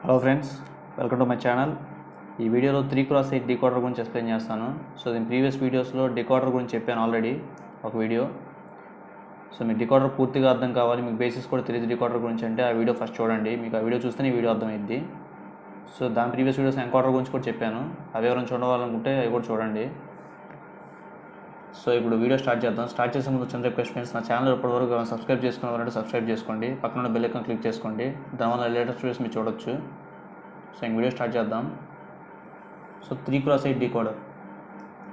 Hello friends, welcome to my channel. ఈ వీడియోలో 3x8 decoder గురించి ఎక్స్ప్లెయిన్ చేస్తాను. సో దీని ప్రీవియస్ వీడియోస్లో డీకోడర్ గురించి చెప్పాను ఆల్రెడీ ఒక వీడియో. సో మీకు డీకోడర్ పూర్తిగా అర్థం కావాలి, మీకు బేసిక్స్ కూడా తెలియదు డీకోడర్ గురించి అంటే ఆ వీడియో ఫస్ట్ చూడండి. మీకు ఆ వీడియో చూస్తేనే ఈ వీడియో అర్థమైద్ది. సో దాని ప్రీవియస్ వీడియోస్ ఎన్కోడర్ గురించి కూడా చెప్పాను, అవి ఎవరైనా చూడాలనుకుంటే అవి కూడా చూడండి. సో ఇప్పుడు వీడియో స్టార్ట్ చేద్దాం. స్టార్ట్ చేసే ముందు చిన్న రిక్వెస్ట్ ఫ్రెండ్స్, నా ఛానల్ ఇప్పటివరకు సబ్స్క్రైబ్ చేసుకున్నారంటే సబ్స్క్రైబ్ చేసుకోండి, పక్కన బెల్ ఐకాన్ క్లిక్ చేసుకోండి, దానివల్ల లేటెస్ట్ వీడియోస్ మీరు చూడొచ్చు. సో ఇంక వీడియో స్టార్ట్ చేద్దాం. So 3x8 decoder.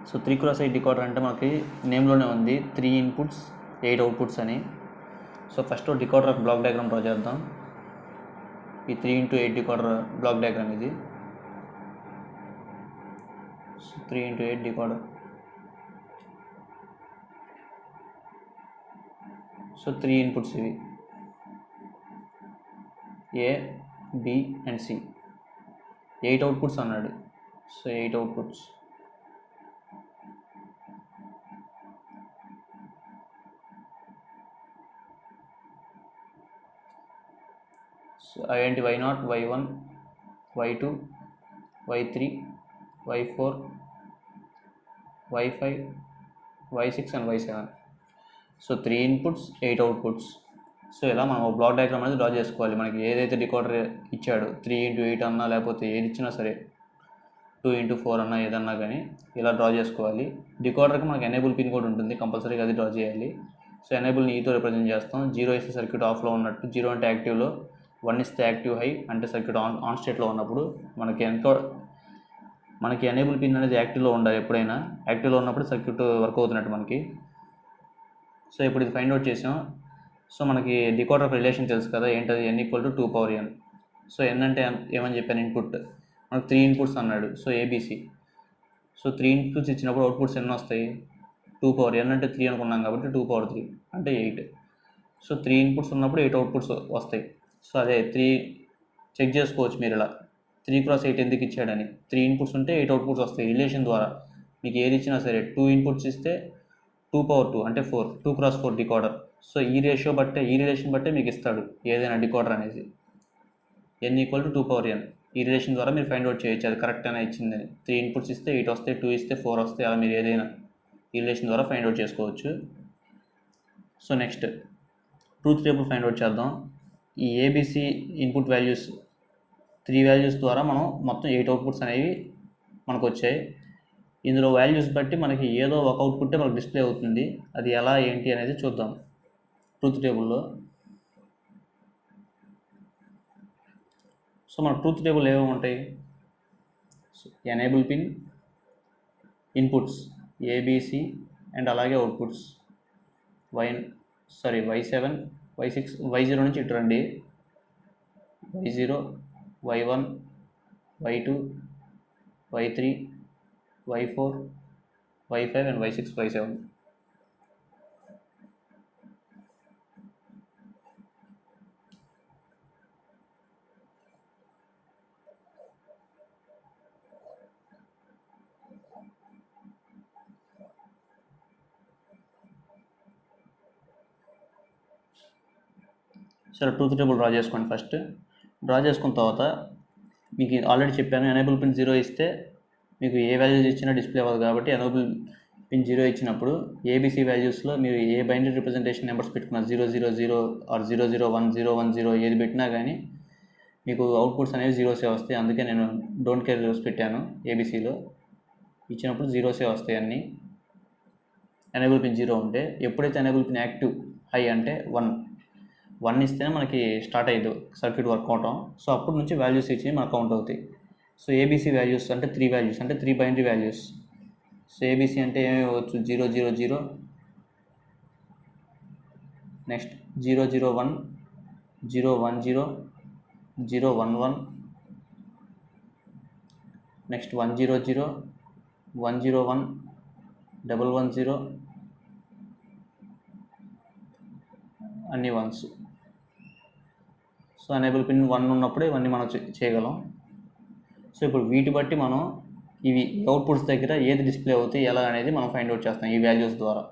So 3x8 decoder అంటే మనకి నేమ్లోనే ఉంది 3 ఇన్పుట్స్ 8 అవుట్పుట్స్ అని. So first decoder block diagram draw చేద్దాం. ఈ 3x8 డీకోడర్ బ్లాక్ డయాగ్రామ్ ఇది. So 3x8 decoder. So 3 inputs ఇవి ఏ, బి అండ్ సి. 8 అవుట్పుట్స్ అన్నాడు. So 8 outputs. సో అవేంటి? y0, y1, y2, y3, y4, y5, y6 and y7. So 3 inputs 8 outputs. So ఇలా మనం block diagram అనేది draw చేసుకోవాలి. మనకి ఏదైతే డీకోడర్ ఇచ్చాడు 3x8 అన్నా లేకపోతే ఏది ఇచ్చినా సరే 2x4 అన్నా ఏదన్నా కానీ ఇలా డ్రా చేసుకోవాలి. డీకోడర్కి మనకి ఎనేబుల్ పిన్ కూడా ఉంటుంది, కంపల్సరీగా అది డ్రా చేయాలి. సో ఎనేబుల్ని ఈతో రిప్రజెంట్ చేస్తాం. 0 ఇస్తే సర్క్యూట్ ఆఫ్లో ఉన్నట్టు, 0 అంటే యాక్టివ్లో, 1 ఇస్తే యాక్టివ్ హై అంటే సర్క్యూట్ ఆన్ స్టేట్లో ఉన్నప్పుడు. మనకి ఎనేబుల్ పిన్ అనేది యాక్టివ్లో ఉండాలి ఎప్పుడైనా. యాక్టివ్లో ఉన్నప్పుడు సర్క్యూట్ వర్క్ అవుతున్నట్టు మనకి. సో ఇప్పుడు ఇది ఫైండ్ అవుట్ చేసాం. సో మనకి డీకోడర్ రిలేషన్ తెలుసు కదా, ఏంటది? n = 2n. సో n అంటే ఏమని చెప్పాను? ఇన్పుట్. మనకు 3 ఇన్పుట్స్ అన్నాడు. So ABC. సో 3 ఇన్పుట్స్ ఇచ్చినప్పుడు అవుట్పుట్స్ ఎన్ని వస్తాయి? 2n అంటే 3 అనుకున్నాం కాబట్టి 2^3 అంటే 8. సో 3 ఇన్పుట్స్ ఉన్నప్పుడు 8 అవుట్పుట్స్ వస్తాయి. సో అదే 3 చెక్ చేసుకోవచ్చు మీరు ఇలా, 3x8 ఎందుకు ఇచ్చాడని. 3 ఇన్పుట్స్ ఉంటే 8 అవుట్పుట్స్ వస్తాయి రిలేషన్ ద్వారా. మీకు ఏది ఇచ్చినా సరే 2 ఇన్పుట్స్ ఇస్తే 2^2 అంటే 4, 2x4 డీకోడర్. సో ఈ రిలేషన్ బట్టే మీకు ఇస్తాడు ఏదైనా డీకోడర్ అనేది. n = 2n. ఈ రిలేషన్ ద్వారా మీరు ఫైండ్ అవుట్ చేయొచ్చు అది కరెక్ట్ అయినా ఇచ్చిందని. 3 ఇన్పుట్స్ ఇస్తే 8 వస్తాయి, 2 ఇస్తే 4 వస్తాయి. అలా మీరు ఏదైనా ఈ రిలేషన్ ద్వారా ఫైండ్ అవుట్ చేసుకోవచ్చు. So next truth table find out చేద్దాం. ఈ ఏబిసి ఇన్పుట్ వాల్యూస్ 3 వాల్యూస్ ద్వారా మనం మొత్తం 8 అవుట్పుట్స్ అనేవి మనకు వచ్చాయి. ఇందులో వాల్యూస్ బట్టి మనకి ఏదో ఒక అవుట్పుట్టే మనకు డిస్ప్లే అవుతుంది. అది ఎలా ఏంటి అనేది చూద్దాం ట్రూత్ టేబుల్లో. సో మన ట్రూత్ టేబుల్ ఏమేమి ఉంటాయి? Enable pin, inputs ABC and అలాగే అవుట్పుట్స్ y7, y6, y0 నుంచి ఇటు రండి. y0, y1, y2, y3, y4, y5 and y6, y7. సరే, ట్రూత్ టేబుల్ డ్రా చేసుకోండి. ఫస్ట్ డ్రా చేసుకున్న తర్వాత మీకు ఆల్రెడీ చెప్పాను, ఎనేబుల్ పిన్ 0 ఇస్తే మీకు ఏ వాల్యూస్ ఇచ్చినా డిస్ప్లే అవ్వదు కాబట్టి ఎనేబుల్ పిన్ 0 ఇచ్చినప్పుడు ఏబిసి వాల్యూస్లో మీరు ఏ బైనరీ రిప్రజెంటేషన్ నెంబర్స్ పెట్టుకున్నారు 000 ఆర్ 001, 010 ఏది పెట్టినా కానీ మీకు అవుట్పుట్స్ అనేవి 0s వస్తాయి. అందుకే నేను డోంట్ కేర్ జీరోస్ పెట్టాను. ఏబిసిలో ఇచ్చినప్పుడు 0s వస్తాయి అన్నీ. ఎనేబుల్ పిన్ 0 ఉంటే. ఎప్పుడైతే ఎనేబుల్ పిన్ యాక్టివ్ హై అంటే 1 ఇస్తేనే మనకి స్టార్ట్ అయ్యేది సర్క్యూట్ వర్క్ అవటం. సో అప్పటి నుంచి వాల్యూస్ ఇచ్చి మనకు కౌంట్ అవుతాయి. సో ఏబిసి వాల్యూస్ అంటే 3 వాల్యూస్ అంటే 3 బైనరీ వాల్యూస్. సో ఏబిసి అంటే ఏమేమి ఇవ్వచ్చు? 000, నెక్స్ట్ 001, 010, 011, నెక్స్ట్ 100, 101, 110 అన్ని 1s. సో ఎనేబుల్ పిన్ 1 ఉన్నప్పుడే ఇవన్నీ మనం చేయగలం. సో ఇప్పుడు వీటి బట్టి మనం ఇవి అవుట్పుట్స్ దగ్గర ఏది డిస్ప్లే అవుతాయి ఎలా అనేది మనం ఫైండ్ అవుట్ చేస్తాం ఈ వాల్యూస్ ద్వారా.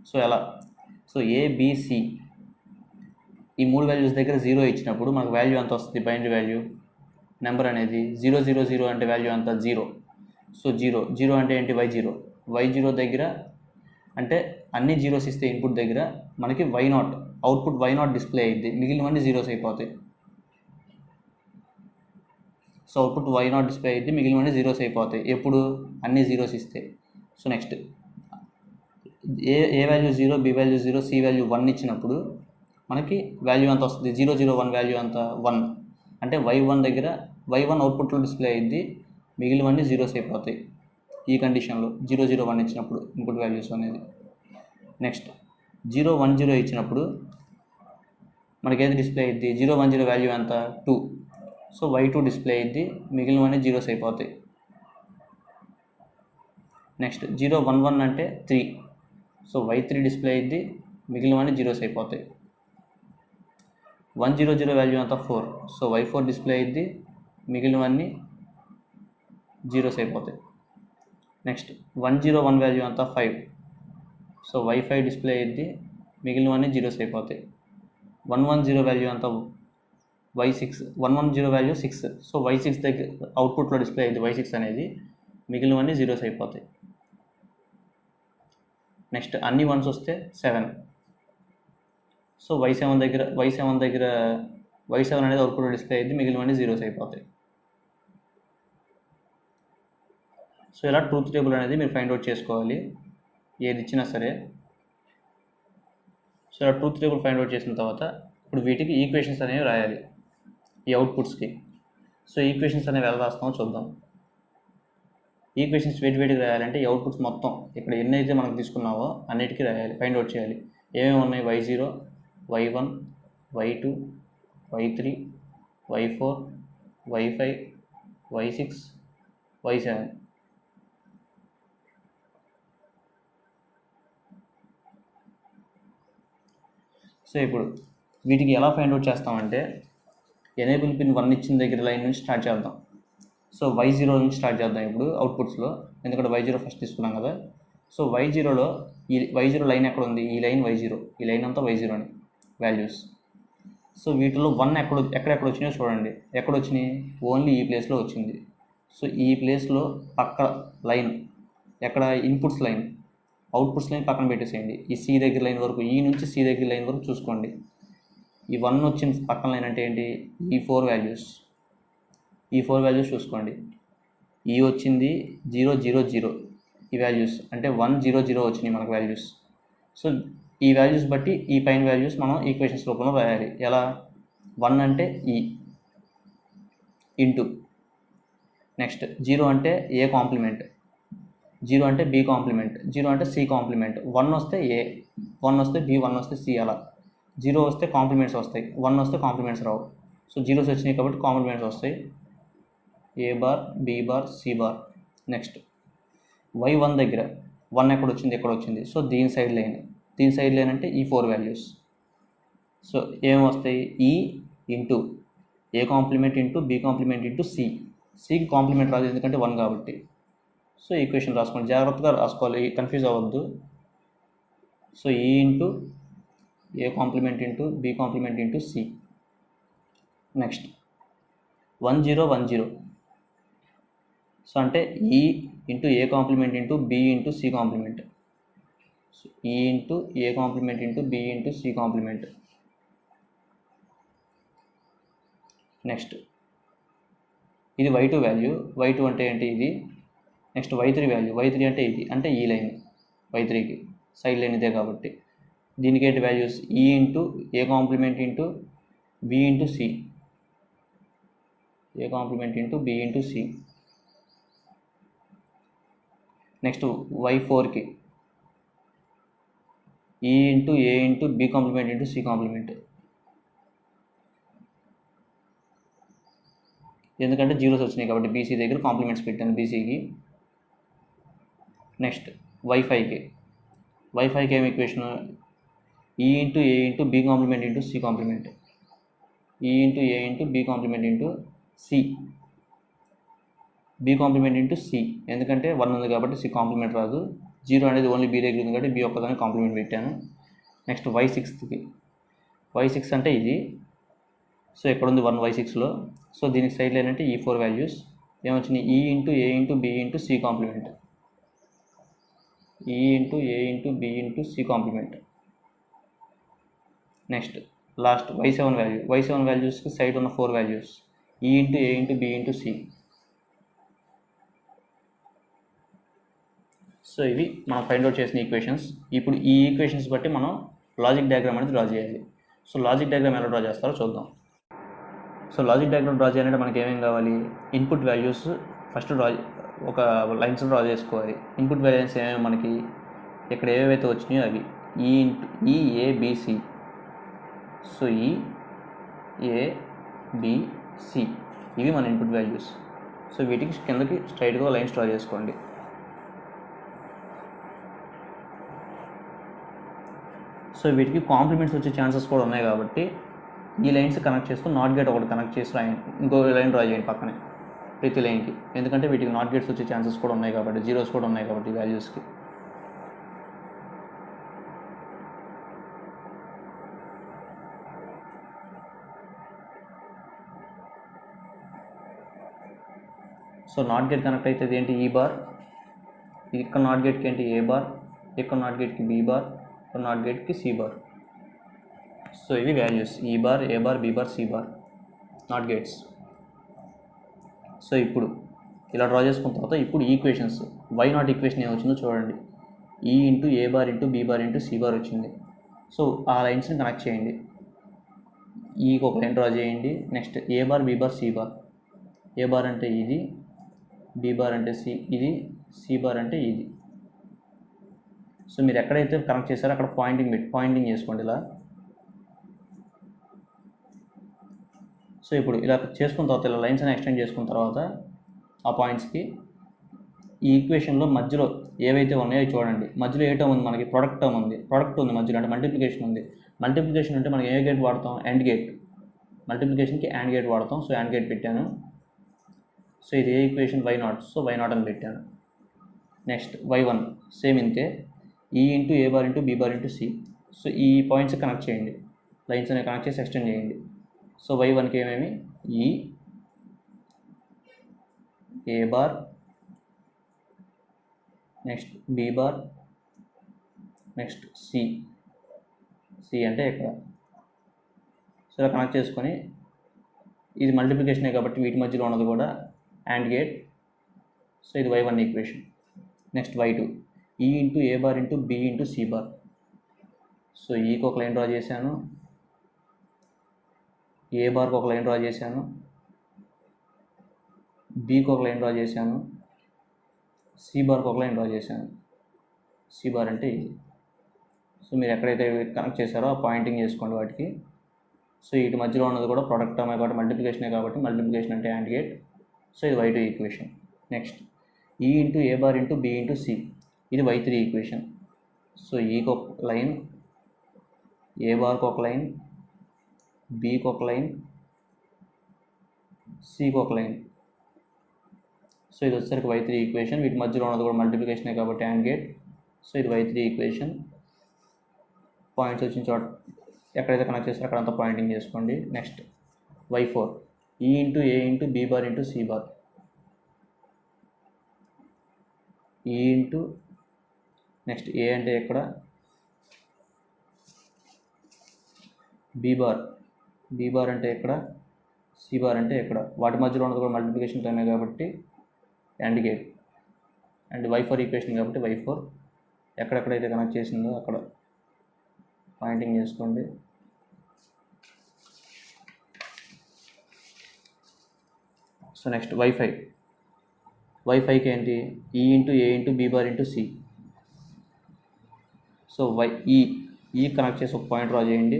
సో ఎలా? సో ఏబిసి ఈ 3 వాల్యూస్ దగ్గర 0 ఇచ్చినప్పుడు మనకు వాల్యూ ఎంత వస్తుంది? బైనరీ వాల్యూ నెంబర్ అనేది 000 అంటే వాల్యూ ఎంత? 0. సో 0 అంటే ఏంటి? y0 దగ్గర అంటే అన్ని జీరోస్ ఇస్తే ఇన్పుట్ దగ్గర మనకి y0 అవుట్పుట్ y0 డిస్ప్లే అయ్యింది, మిగిలినవన్నీ జీరోస్ అయిపోతాయి. సో అవుట్పుట్ y0 డిస్ప్లే అయ్యింది, మిగిలినవన్నీ జీరోస్ అయిపోతాయి ఎప్పుడు? అన్ని జీరోస్ ఇస్తే. So next A value 0, B value 0, C value 1 ఇచ్చినప్పుడు మనకి వాల్యూ ఎంత వస్తుంది? 001 వాల్యూ ఎంత? 1. అంటే y1 దగ్గర y1 అవుట్పుట్లో డిస్ప్లే అయ్యింది, మిగిలినవన్నీ జీరోస్ అయిపోతాయి ఈ కండిషన్లో 001 ఇచ్చినప్పుడు ఇన్పుట్ వాల్యూస్ అనేది. నెక్స్ట్ 010 ఇచ్చినప్పుడు మనకి ఏది డిస్ప్లే అయ్యింది? 010 వాల్యూ ఎంత? 2. సో y2 డిస్ప్లే అయ్యింది, మిగిలినవన్నీ జీరోస్ అయిపోతాయి. నెక్స్ట్ 011 అంటే 3. సో y3 డిస్ప్లే అయ్యింది, మిగిలినవన్నీ జీరోస్ అయిపోతాయి. 100 వాల్యూ అంతా 4. సో y4 డిస్ప్లే అయ్యింది, మిగిలినవన్నీ జీరోస్ అయిపోతాయి. నెక్స్ట్ 101 వాల్యూ అంతా 5. సో y5 డిస్ప్లే అయ్యింది, మిగిలినవన్నీ జీరోస్ అయిపోతాయి. 110 వాల్యూ అంతా y6. 110 వాల్యూ 6. సో y6 దగ్గర అవుట్పుట్లో డిస్ప్లే అయ్యింది y6 అనేది, మిగిలినవన్నీ జీరోస్ అయిపోతాయి. నెక్స్ట్ అన్ని వన్స్ వస్తే 7. సో y7 అనేది అవుట్పుట్ డిస్ప్లే అయ్యింది, మిగిలినవన్నీ జీరోస్ అయిపోతాయి. సో ఇలా ట్రూత్ టేబుల్ అనేది మీరు ఫైండ్ అవుట్ చేసుకోవాలి ఏది ఇచ్చినా సరే. సో ఇలా ట్రూత్ టేబుల్ ఫైండ్ అవుట్ చేసిన తర్వాత ఇప్పుడు వీటికి ఈక్వేషన్స్ అనేవి రాయాలి ఈ అవుట్పుట్స్కి. సో ఈక్వేషన్స్ అనేవి ఎలా రాస్తామో చూద్దాం. ఈక్వేషన్స్ వేటికి రాయాలంటే ఈ అవుట్పుట్స్ మొత్తం ఇక్కడ ఎన్నైతే మనకు తీసుకున్నావో అన్నిటికీ రాయాలి, ఫైండ్ అవుట్ చేయాలి. ఏమేమి ఉన్నాయి? y0, y1, y2, y3, y4, y5, y6, y7. So ఇప్పుడు వీటికి ఎలా ఫైండ్ అవుట్ చేస్తామంటే ఎనేబుల్ పిన్ 1 ఇచ్చిన దగ్గర లైన్ నుంచి స్టార్ట్ చేద్దాం. సో y0 నుంచి స్టార్ట్ చేద్దాం ఇప్పుడు అవుట్పుట్స్లో, ఎందుకంటే y0 ఫస్ట్ తీసుకున్నాం కదా. సో y0లో ఈ y0 లైన్ ఎక్కడ ఉంది? ఈ లైన్ y0, ఈ లైన్ అంతా y0 అని వాల్యూస్. సో వీటిలో 1 ఎక్కడెక్కడ వచ్చినాయో చూడండి. ఎక్కడ వచ్చినాయి? ఓన్లీ ఈ ప్లేస్లో వచ్చింది. సో ఈ ప్లేస్లో పక్క లైన్ ఎక్కడ? ఇన్పుట్స్ లైన్, అవుట్పుట్స్ లైన్ పక్కన పెట్టేసేయండి. ఈ సి దగ్గర లైన్ వరకు, ఈ నుంచి సి దగ్గర లైన్ వరకు చూసుకోండి. ఈ 1 వచ్చిన పక్కన లైన్ అంటే ఏంటి? ఈ 4 వాల్యూస్ చూసుకోండి. ఈ వచ్చింది 000 ఈ వాల్యూస్ అంటే 100 వచ్చినాయి మనకు వాల్యూస్. సో ఈ వాల్యూస్ బట్టి ఈ పైన వాల్యూస్ మనం ఈక్వేషన్స్ రూపంలో రాయాలి. ఎలా? 1 అంటే ఈ ఇంటూ, నెక్స్ట్ 0 అంటే ఏ కాంప్లిమెంట్, 0 అంటే బి కాంప్లిమెంట్, 0 అంటే సి కాంప్లిమెంట్. 1 వస్తే ఏ, 1 వస్తే బి, 1 వస్తే సి. అలా 0 వస్తే కాంప్లిమెంట్స్ వస్తాయి, 1 వస్తే కాంప్లిమెంట్స్ రావు. సో జీరోస్ వచ్చినాయి కాబట్టి కాంప్లిమెంట్స్ వస్తాయి, A bar, B bar, C bar. Next y1 దగ్గర 1 ఎక్కడ వచ్చింది? ఎక్కడ వచ్చింది? సో దీని సైడ్ లైన్ అంటే ఈ 4 వాల్యూస్. సో ఏమి వస్తాయి? E into A complement into B complement into C. సికి కాంప్లిమెంట్ రాదు ఎందుకంటే 1 కాబట్టి. సో ఈక్వేషన్ రాసుకోండి, జాగ్రత్తగా రాసుకోవాలి, కన్ఫ్యూజ్ అవ్వద్దు. So E into A complement into B complement into C. Next 1010. So అంటే E into A complement into B into C complement. So E into A complement into B into C complement. Next ఇది y2 value, y2 అంటే ఏంటి? ఇది. Next y3 value, y3 అంటే ఇది, అంటే ఈ line y3కి side line ఇదే కాబట్టి. దీనికి ఏంటి values? E into A complement into B into C, A complement into B into C. Next y4కి E into A into B complement into C complement, ఎందుకంటే జీరోస్ వచ్చినాయి కాబట్టి బీసీ దగ్గర కాంప్లిమెంట్స్ పెట్టాను బీసీకి. నెక్స్ట్ y5కి ఏమి equation? E into A into B complement into C complement, E into A into B complement into C, B complement into C, ఎందుకంటే 1 ఉంది కాబట్టి సి కాంప్లిమెంట్ రాదు. 0 అనేది ఓన్లీ బి దగ్గర ఉంది కాబట్టి బి ఒక్కదాన్ని కాంప్లిమెంట్ పెట్టాను. నెక్స్ట్ y6కి y6 అంటే ఇది. సో ఇక్కడ ఉంది 1 y6లో. సో దీనికి సైడ్లో ఏంటంటే ఈ 4 వాల్యూస్ ఏమొచ్చినాయి, E into A into B into C complement, E into A into B into C complement. Next last y7 వాల్యూస్కి సైడ్ ఉన్న 4 values E into A into B into C. So ఇవి మనం find out చేసిన equations. ఇప్పుడు ఈ equations బట్టి మనం logic diagram అనేది డ్రా చేయాలి. సో లాజిక్ డయాగ్రామ్ ఎలా డ్రా చేస్తారో చూద్దాం. సో లాజిక్ డయాగ్రామ్ డ్రా చేయాలంటే మనకి ఏమేమి కావాలి, ఇన్పుట్ వాల్యూస్ ఫస్ట్ ఒక లైన్స్ డ్రా చేసుకోవాలి. ఇన్పుట్ వాల్యూస్ ఏమేమి మనకి ఇక్కడ ఏవైతే వచ్చినాయో అవి ఈ ఇంటూ ఈ ఏబిసి. సో ఈ ఏబిసి ఇవి మన ఇన్పుట్ వాల్యూస్. సో వీటికి కిందకి స్ట్రైట్గా లైన్స్ డ్రా చేసుకోండి. సో వీటికి కాంప్లిమెంట్స్ వచ్చే ఛాన్సెస్ కూడా ఉన్నాయి కాబట్టి ఈ లైన్స్ కనెక్ట్ చేస్తూ నాట్ గేట్ ఒకటి కనెక్ట్ చేసి రాయండి, ఇంకో లైన్ డ్రా చేయండి పక్కనే ప్రతి లైన్కి. ఎందుకంటే వీటికి నాట్ గేట్స్ వచ్చే ఛాన్సెస్ కూడా ఉన్నాయి కాబట్టి, జీరోస్ కూడా ఉన్నాయి కాబట్టి ఈ వాల్యూస్కి. సో నాట్ గేట్ కనెక్ట్ అయితే ఏంటి ఈ బార్, ఇక్కడ నాట్ గేట్కి ఏంటి ఏ బార్, ఇక్కడ నాట్ గేట్కి బి బార్, ఇక్కడ నాట్ గేట్కి సి బార్. సో ఇవి values E bar, A bar, B bar, C bar not gates. So ఇప్పుడు ఇలా డ్రా చేసుకున్న తర్వాత ఇప్పుడు ఈక్వేషన్స్ వై నాట్ ఈక్వేషన్ ఏమొచ్చిందో చూడండి. E into A bar into B bar into C bar వచ్చింది. సో ఆ లైన్స్ని కనెక్ట్ చేయండి. ఈకి ఒక లైన్ డ్రా చేయండి. Next A bar, B bar, C bar. A bar అంటే ఇది, బి బార్ అంటే ఇది, సి బార్ అంటే ఇది. సో మీరు ఎక్కడైతే కనెక్ట్ చేశారో అక్కడ పాయింటింగ్ చేసుకోండి ఇలా. సో ఇప్పుడు ఇలా చేసుకున్న తర్వాత ఇలా లైన్స్ అని ఎక్స్టెండ్ చేసుకున్న తర్వాత ఆ పాయింట్స్కి ఈ ఈక్వేషన్లో మధ్యలో ఏవైతే ఉన్నాయో చూడండి. మధ్యలో ఏ టర్మ్ ఉంది మనకి, ప్రొడక్ట్ టర్మ్ ఉంది, ప్రొడక్ట్ ఉంది మధ్యలో, అంటే మల్టిప్లికేషన్ ఉంది. మల్టిప్లికేషన్ అంటే మనం ఏ గేట్ వాడతాం, అండ్ గేట్. మల్టిప్లికేషన్కి అండ్ గేట్ వాడతాం. సో అండ్ గేట్ పెట్టాను. సో ఇది ఏ equation Y naught, so Y naught అని పెట్టాను. నెక్స్ట్ y1 సేమ్ ఇంతే, E into A bar into B bar into C. So ఈ పాయింట్స్ కనెక్ట్ చేయండి, లైన్స్ అనేవి కనెక్ట్ చేసి ఎక్స్టెండ్ చేయండి. సో y1కి ఏమేమి E A bar, next B bar, next C అంటే ఇక్కడ. సో ఇలా కనెక్ట్ చేసుకొని ఇది మల్టిప్లికేషనే కాబట్టి వీటి మధ్యలో ఉన్నది కూడా అండ్ గేట్. సో ఇది y1 equation. Next y2 E into A bar into B into C bar. So ఈకి ఒక లైన్ డ్రా చేశాను, ఏ బార్కి ఒక లైన్ డ్రా చేశాను, బీకి ఒక లైన్ డ్రా చేశాను, సి బార్కి ఒక లైన్ డ్రా చేశాను. సి బార్ అంటే ఇది. సో మీరు ఎక్కడైతే కనెక్ట్ చేశారో ఆ పాయింటింగ్ చేసుకోండి వాటికి. సో వీటి మధ్యలో ఉన్నది కూడా ప్రొడక్ట్ టర్మ్ కాబట్టి మల్టిప్లికేషనే కాబట్టి మల్టిప్లికేషన్ అంటే అండ్ గేట్. సో ఇది y2 equation. Next E into A bar into B into C, ఇది y3 ఈక్వేషన్. సో ఈకి ఒక లైన్, ఏ బార్కి ఒక లైన్, బీకి ఒక లైన్, సికి ఒక లైన్. సో ఇది వచ్చేసరికి y3 ఈక్వేషన్. వీటి మధ్యలో ఉన్నది కూడా మల్టిప్లికేషనే కాబట్టి అండ్ గేట్. సో ఇది y3 ఈక్వేషన్. పాయింట్స్ వచ్చిన చోట ఎక్కడైతే కనెక్ట్ చేస్తారో అక్కడంతా పాయింటింగ్ చేసుకోండి. Next y4 E into A into B bar into C bar. E into next A అంటే ఎక్కడ, బి బార్ అంటే ఎక్కడ, సి బార్ అంటే ఎక్కడ. వాటి మధ్యలో ఉన్నది కూడా మల్టిప్లికేషన్ టైమే కాబట్టి and gate. And y4 equation కాబట్టి y4 ఎక్కడెక్కడైతే కనెక్ట్ చేసిందో అక్కడ పాయింటింగ్ చేసుకోండి. సో నెక్స్ట్ y5కి ఏంటి, E into A into B bar into C. So E connect చేసి ఒక పాయింట్ డ్రా చేయండి.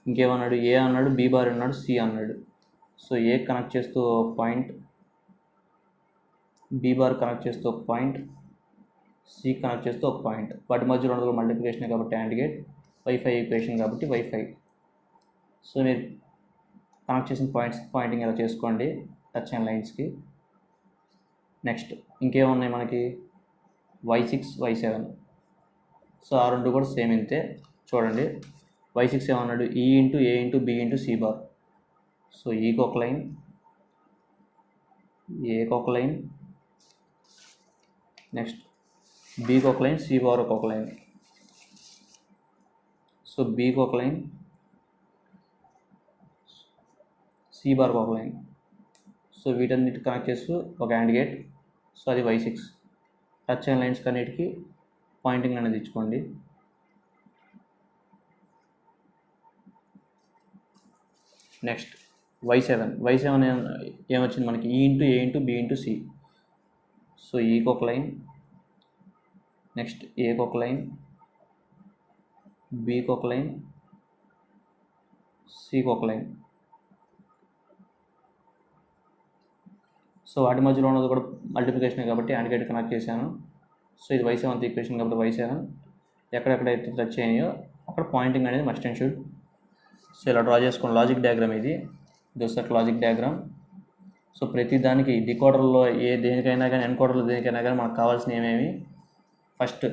ఇంకేమన్నాడు, ఏ అన్నాడు, బి బార్ అన్నాడు, సి అన్నాడు. సో ఏ కనెక్ట్ చేస్తూ ఒక పాయింట్, బి బార్ కనెక్ట్ చేస్తూ ఒక పాయింట్, సి కనెక్ట్ చేస్తూ ఒక పాయింట్. వాటి మధ్యలో ఉన్నది కూడా మల్టిప్లికేషన్ కాబట్టి అండ్ గేట్. y5 ఈక్వేషన్ కాబట్టి y5. సో మీరు కనెక్ట్ చేసిన పాయింటింగ్ ఎలా చేసుకోండి టచ్ అయిన లైన్స్కి. నెక్స్ట్ ఇంకేమున్నాయి మనకి, y6 y7. సో ఆ రెండు కూడా సేమ్ ఇంతే చూడండి. y6 ఏమన్నాడు E into A into B into C bar. So ఈకి ఒక లైన్, ఏకి ఒక లైన్, నెక్స్ట్ బీకి ఒక లైన్, సి బార్ ఒక లైన్. సో బీకి ఒక లైన్, సి బార్కి ఒక లైన్. సో వీటన్నిటి కనెక్ట్ చేస్తూ ఒక యాండ్ గేట్. సో అది y6. టచ్ అయిన లైన్స్ కన్నిటికి పాయింటింగ్ అనేది ఇచ్చుకోండి. నెక్స్ట్ y7 ఏమొచ్చింది మనకి E into A into B into C. So ఈకి ఒక లైన్, నెక్స్ట్ ఏకి ఒక లైన్, బీకి ఒక లైన్, సికి ఒక లైన్. సో వాటి మధ్యలో ఉన్నది కూడా మల్టిప్లికేషన్ కాబట్టి యాండ్ గేట్ కనెక్ట్ చేశాను. సో ఇది y7 ఈక్వేషన్ కాబట్టి y7 ఎక్కడెక్కడైతే టచ్ అయినాయో అక్కడ పాయింటింగ్ అనేది మస్ట్ అండ్ షుడ్. సో ఇలా డ్రా చేసుకోండి. లాజిక్ డయాగ్రామ్ ఇది, దట్ లాజిక్ డయాగ్రామ్. సో ప్రతి దానికి డికోడర్లో దేనికైనా కానీ ఎన్కోడర్లో దేనికైనా కానీ మనకు కావాల్సిన ఏమేమి, ఫస్ట్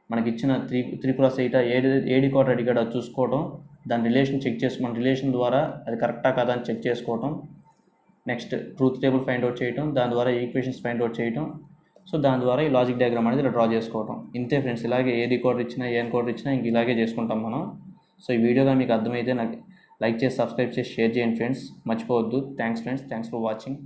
మనకి ఇచ్చిన 3x8 ఏ డికోడర్ అడిగాడో అది చూసుకోవడం, దాని రిలేషన్ చెక్ చేసుకోవడం, రిలేషన్ ద్వారా అది కరెక్టా కదా అని చెక్ చేసుకోవడం. Next truth table find out చేయడం, దాని ద్వారా ఈక్వేషన్స్ ఫైండ్ అవుట్ చేయడం. సో దాని ద్వారా ఈ లాజిక్ డయాగ్రామ్ అనేది ఇలా డ్రా చేసుకోవడం. ఇంతే ఫ్రెండ్స్, ఇలాగే ఏ డికోడర్ ఇచ్చినా ఏ ఎన్కోడర్ ఇచ్చినా ఇంక ఇలాగే చేసుకుంటాం మనం. సో ఈ వీడియోగా మీకు అర్థమైతే నాకు లైక్ చేసి సబ్స్క్రైబ్ చేసి షేర్ చేయండి ఫ్రెండ్స్, మర్చిపోవద్దు. Thanks friends, thanks for watching.